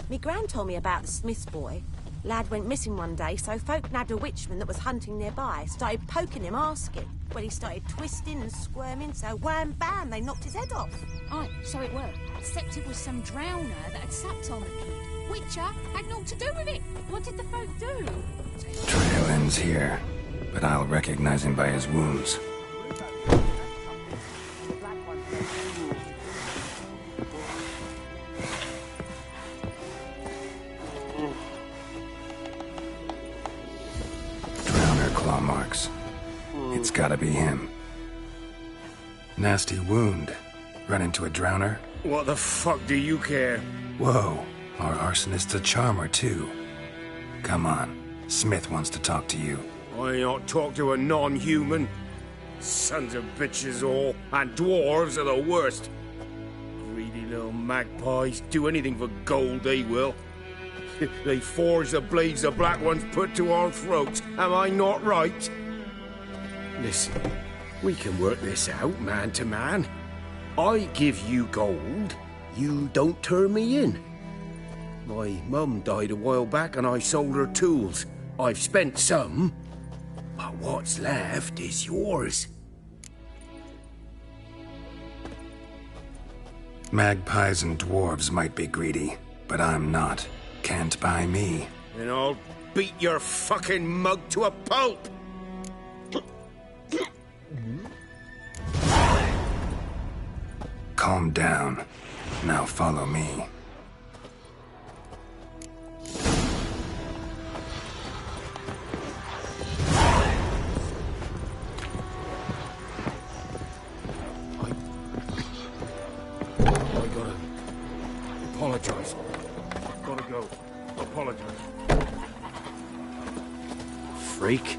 Me gran told me about the Smith's boy. Lad went missing one day, so folk nabbed a witchman that was hunting nearby. Started poking him, asking. Well, he started twisting and squirming, so wham bam, they knocked his head off. Aye, so it were. Except it was some drowner that had sucked on the kid. Witcher had naught to do with it. What did the folk do? Trail ends here, but I'll recognize him by his wounds. Claw marks. It's gotta be him. Nasty wound. Run into a drowner? What the fuck do you care? Whoa, our arsonist's a charmer too. Come on, Smith wants to talk to you. I not talk to a non-human. Sons of bitches all, and dwarves are the worst. Greedy little magpies, do anything for gold they will. They forge the blades the black ones put to our throats. Am I not right? Listen, we can work this out man to man. I give you gold, you don't turn me in. My mum died a while back and I sold her tools. I've spent some, but what's left is yours. Magpies and dwarves might be greedy, but I'm not. Can't buy me. And I'll beat your fucking mug to a pulp! Calm down. Now follow me. I gotta apologize. Gotta go. Apologize. Freak.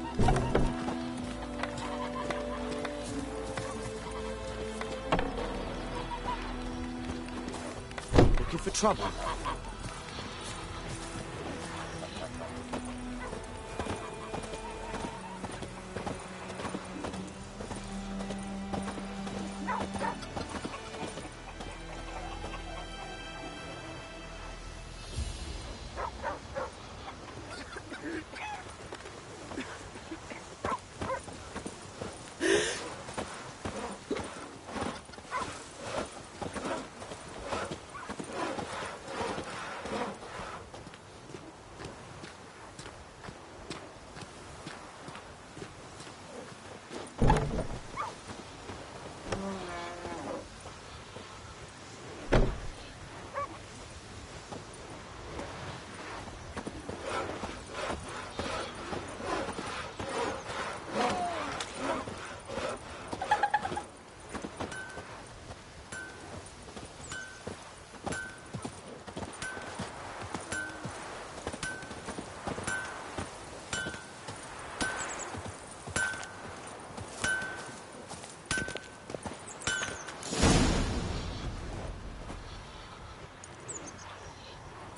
Looking for trouble?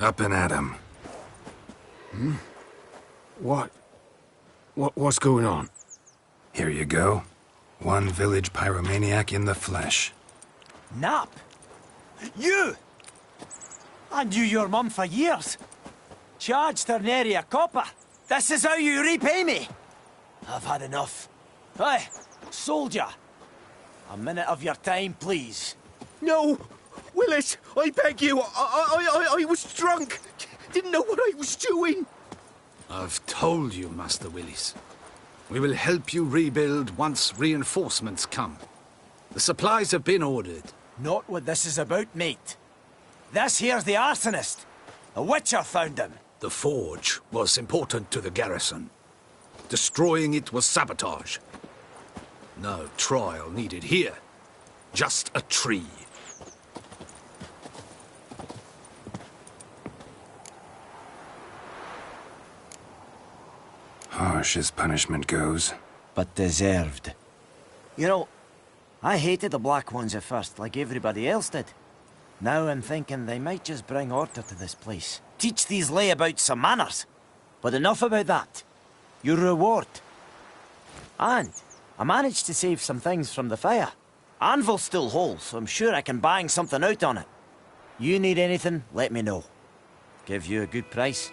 Up and at him. What's going on? Here you go. One village pyromaniac in the flesh. Nap? You? I knew your mum for years. Charged her nary a copper. This is how you repay me. I've had enough. Hey, soldier! A minute of your time, please. No! Willis, I beg you, I was drunk. Didn't know what I was doing. I've told you, Master Willis. We will help you rebuild once reinforcements come. The supplies have been ordered. Not what this is about, mate. This here's the arsonist. A witcher found him. The forge was important to the garrison. Destroying it was sabotage. No trial needed here. Just a tree. Harsh as punishment goes. But deserved. You know, I hated the Black Ones at first, like everybody else did. Now I'm thinking they might just bring order to this place. Teach these layabouts some manners. But enough about that. Your reward. And I managed to save some things from the fire. Anvil's still whole, so I'm sure I can bang something out on it. You need anything, let me know. Give you a good price.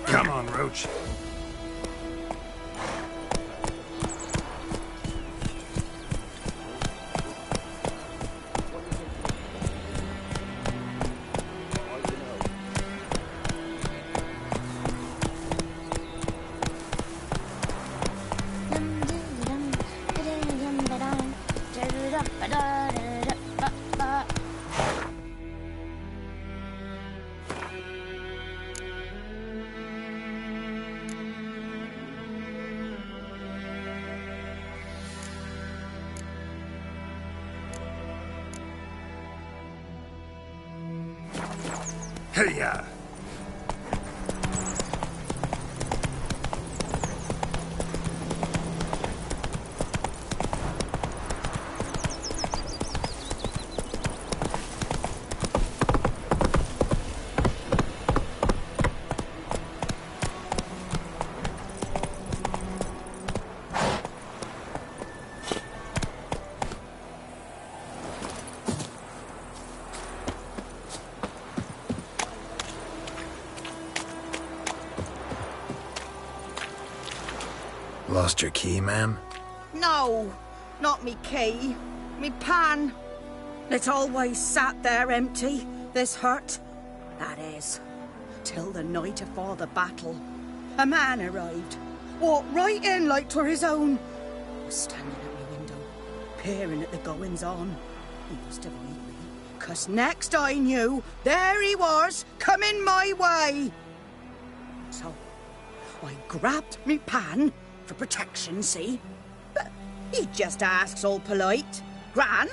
Come on, Roach. Hey-ya! Lost your key, ma'am? No, not me key. Me pan. It always sat there empty, this hut. That is, till the night afore the battle. A man arrived, walked right in like 'twere his own. Was standing at my window, peering at the goings-on. He must avoid me, 'cause next I knew, there he was, coming my way. So, I grabbed me pan, for protection, see? But he just asks all polite. Gran,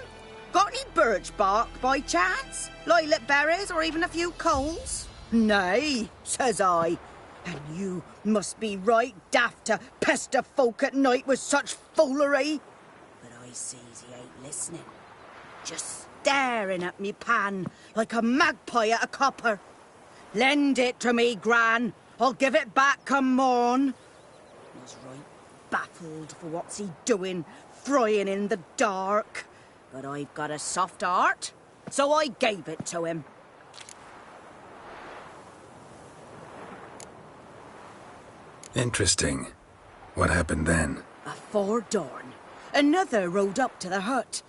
got any birch bark by chance? Lilac berries or even a few coals? Nay, says I. And you must be right daft to pester folk at night with such foolery. But I sees he ain't listening. Just staring at me pan like a magpie at a copper. Lend it to me, Gran. I'll give it back come morn. Was right baffled for what's he doing, frying in the dark. But I've got a soft heart, so I gave it to him. Interesting. What happened then? Afore dawn, another rode up to the hut.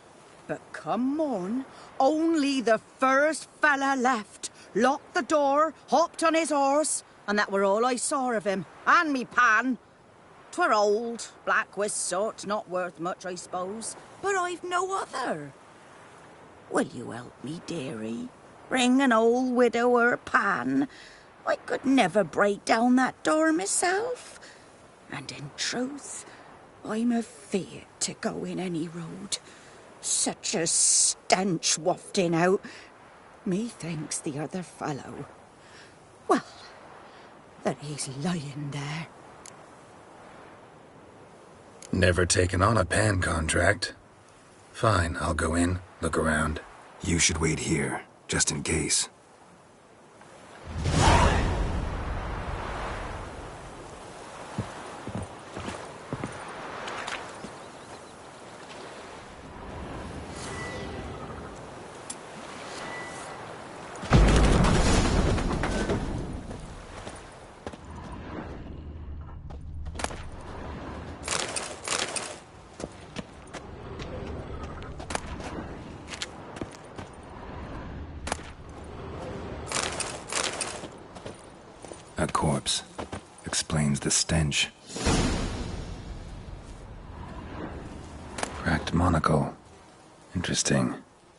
But come morn, only the first fella left, locked the door, hopped on his horse, and that were all I saw of him, and me pan. 'Twere old, black-wist sort, not worth much, I suppose, but I've no other. Will you help me, dearie? Bring an old widower pan. I could never break down that door myself. And in truth, I'm afeard to go in any road. Such a stench wafting out. Methinks the other fellow, well, that he's lying there. Never taken on a pan contract. Fine, I'll go in, look around. You should wait here, just in case. A corpse. Explains the stench. Cracked monocle. Interesting.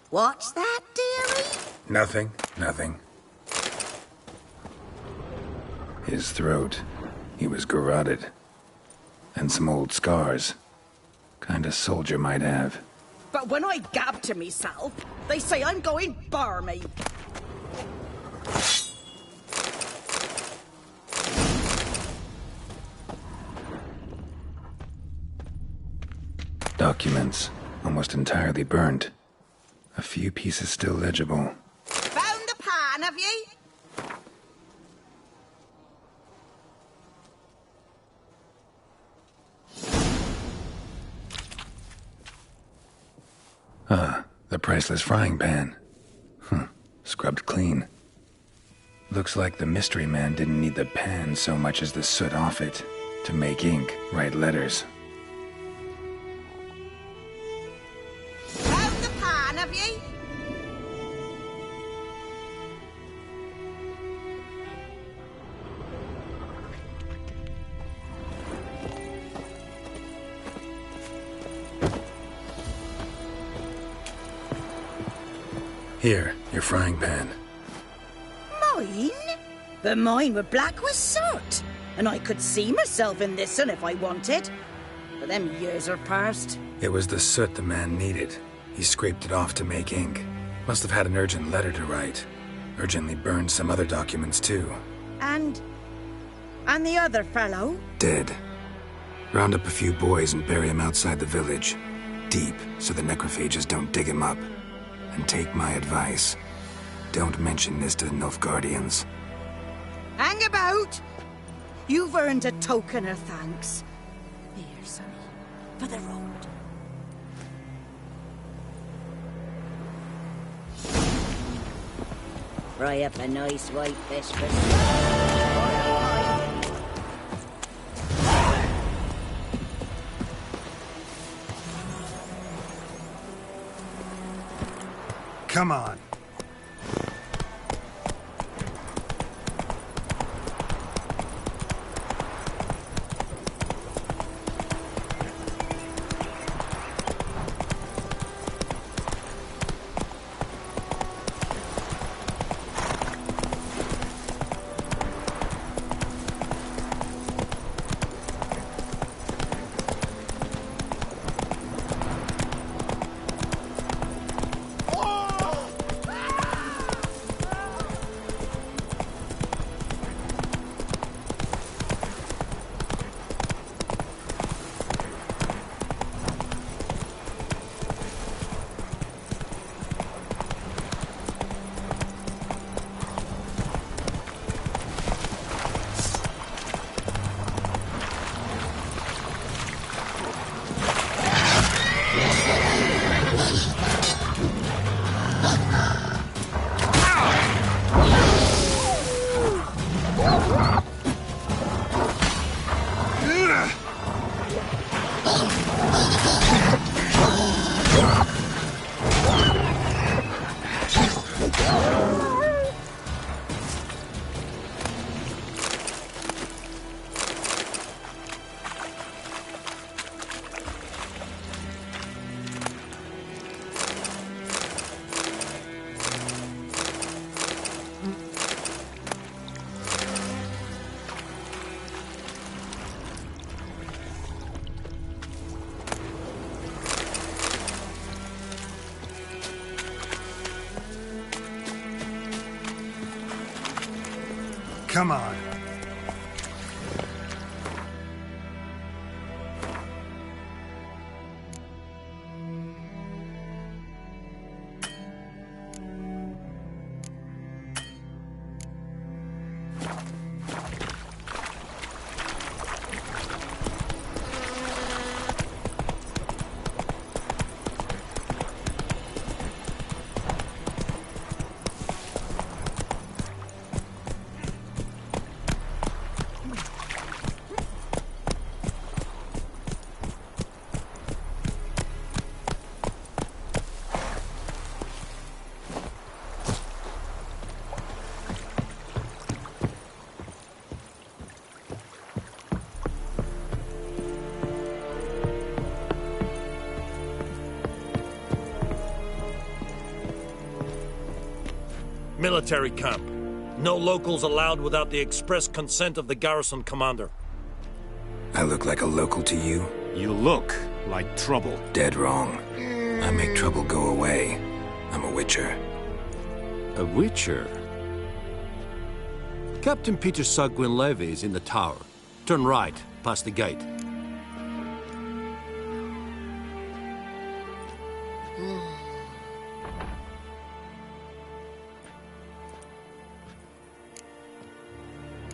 What's that, dearie? Nothing. His throat. He was garroted. And some old scars. Kind of soldier might have. But when I gab to myself, they say I'm going barmy. Documents. Almost entirely burnt. A few pieces still legible. Found the pan, have ye? The priceless frying pan. Scrubbed clean. Looks like the mystery man didn't need the pan so much as the soot off it to make ink, write letters. Found the pan, have ye? Here, your frying pan. Mine? But mine were black with soot. And I could see myself in this one if I wanted. But them years are past. It was the soot the man needed. He scraped it off to make ink. Must have had an urgent letter to write. Urgently burned some other documents too. And the other fellow? Dead. Round up a few boys and bury him outside the village. Deep, so the necrophages don't dig him up. And take my advice. Don't mention this to the Nilfgaardians. Hang about! You've earned a token of thanks. Here, sonny, for the road. Fry up a nice white biscuit. Come on. Come on. Military camp. No locals allowed without the express consent of the garrison commander. I look like a local to you? You look like trouble. Dead wrong. I make trouble go away. I'm a witcher. A witcher? Captain Peter Sagwin Levy is in the tower. Turn right, past the gate.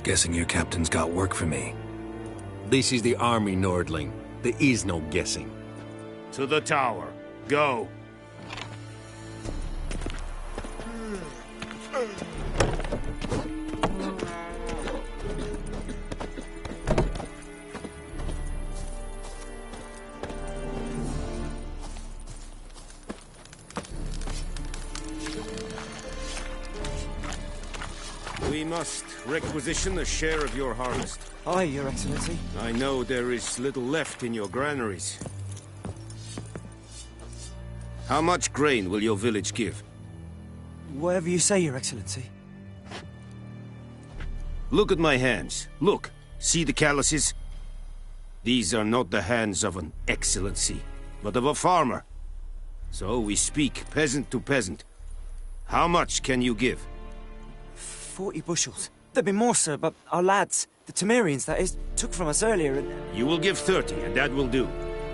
Guessing your captain's got work for me. This is the army, Nordling. There is no guessing. To the tower. Go. We must requisition a share of your harvest. Aye, Your Excellency. I know there is little left in your granaries. How much grain will your village give? Whatever you say, Your Excellency. Look at my hands. Look. See the calluses? These are not the hands of an excellency, but of a farmer. So we speak peasant to peasant. How much can you give? 40 bushels. There'd be more, sir, but our lads, the Temerians, that is, took from us earlier and... You will give 30, and that will do.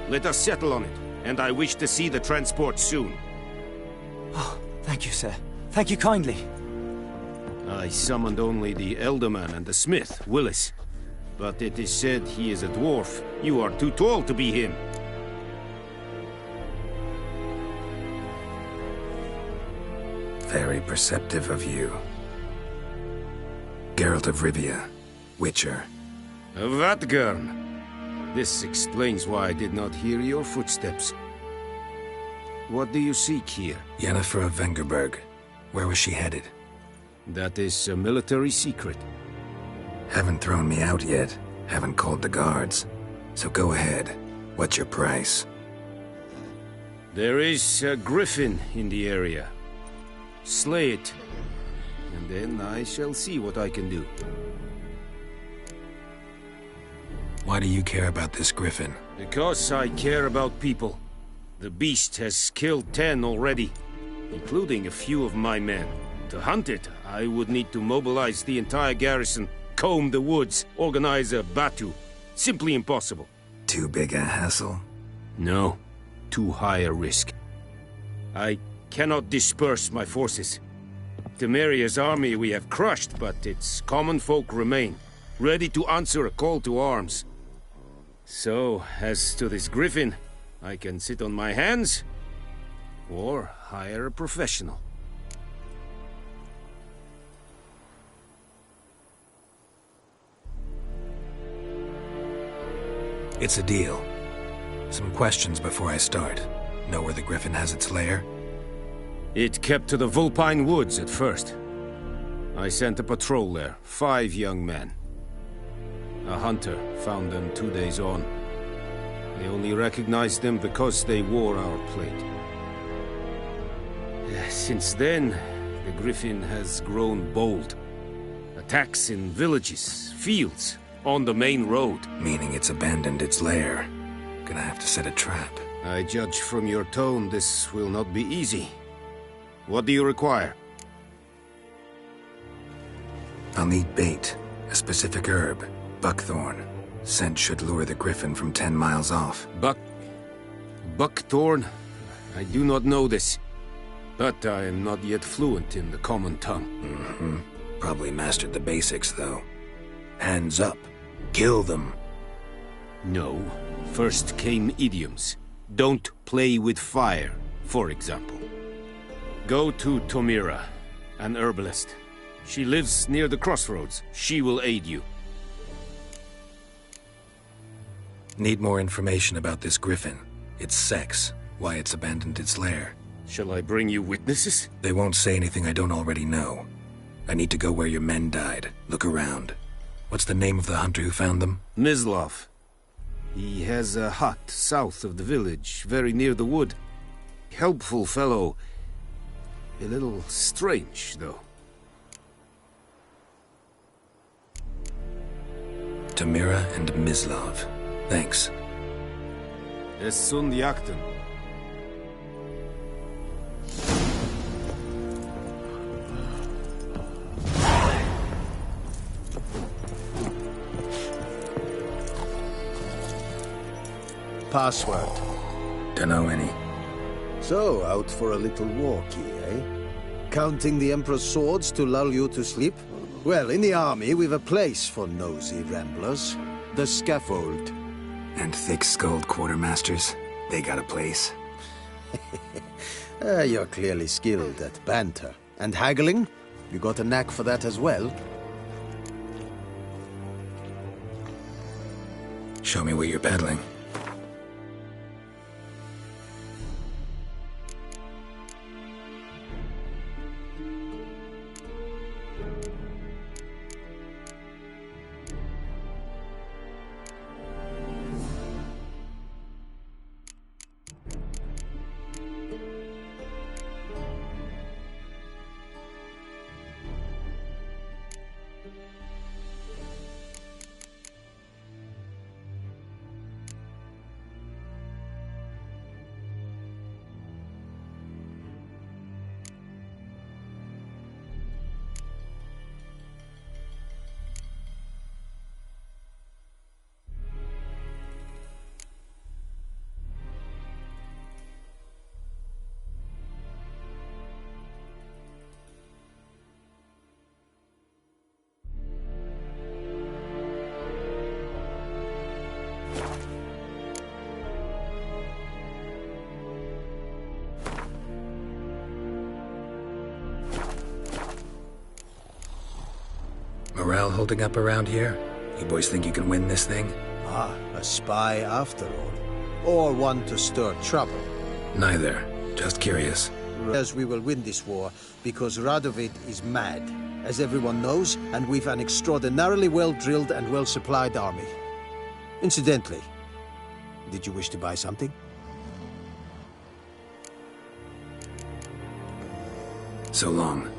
Let us settle on it, and I wish to see the transport soon. Oh, thank you, sir. Thank you kindly. I summoned only the Elderman and the smith, Willis. But it is said he is a dwarf. You are too tall to be him. Very perceptive of you. Geralt of Rivia, Witcher. Vatgern. This explains why I did not hear your footsteps. What do you seek here? Yennifer of Vengerberg. Where was she headed? That is a military secret. Haven't thrown me out yet. Haven't called the guards. So go ahead. What's your price? There is a griffin in the area. Slay it. And then I shall see what I can do. Why do you care about this griffin? Because I care about people. The beast has killed 10 already, including a few of my men. To hunt it, I would need to mobilize the entire garrison, comb the woods, organize a batu. Simply impossible. Too big a hassle? No. Too high a risk. I cannot disperse my forces. Temeria's army we have crushed, but its common folk remain, ready to answer a call to arms. So, as to this griffin, I can sit on my hands, or hire a professional. It's a deal. Some questions before I start. Know where the griffin has its lair? It kept to the Vulpine Woods at first. I sent a patrol there, 5 young men. A hunter found them 2 days on. They only recognized them because they wore our plate. Since then, the griffin has grown bold. Attacks in villages, fields, on the main road. Meaning it's abandoned its lair. Gonna have to set a trap. I judge from your tone this will not be easy. What do you require? I'll need bait, a specific herb, buckthorn. Scent should lure the griffin from 10 miles off. Buckthorn? I do not know this. But I am not yet fluent in the common tongue. Probably mastered the basics, though. Hands up. Kill them. No. First came idioms. Don't play with fire, for example. Go to Tomira, an herbalist. She lives near the crossroads. She will aid you. Need more information about this griffin. Its sex, why it's abandoned its lair. Shall I bring you witnesses? They won't say anything I don't already know. I need to go where your men died. Look around. What's the name of the hunter who found them? Mislav. He has a hut south of the village, very near the wood. Helpful fellow. A little strange, though. Tamira and Mislav. Thanks. Es sunt jakten. Password. Dunno any. So, out for a little walkie, eh? Counting the Emperor's swords to lull you to sleep? Well, in the army, we've a place for nosy ramblers. The scaffold. And thick-skulled quartermasters? They got a place? You're clearly skilled at banter. And haggling? You got a knack for that as well? Show me what you're peddling. Morale holding up around here? You boys think you can win this thing? Ah, a spy after all. Or one to stir trouble. Neither. Just curious. As we will win this war, because Radovid is mad, as everyone knows, and we've an extraordinarily well-drilled and well-supplied army. Incidentally, did you wish to buy something? So long.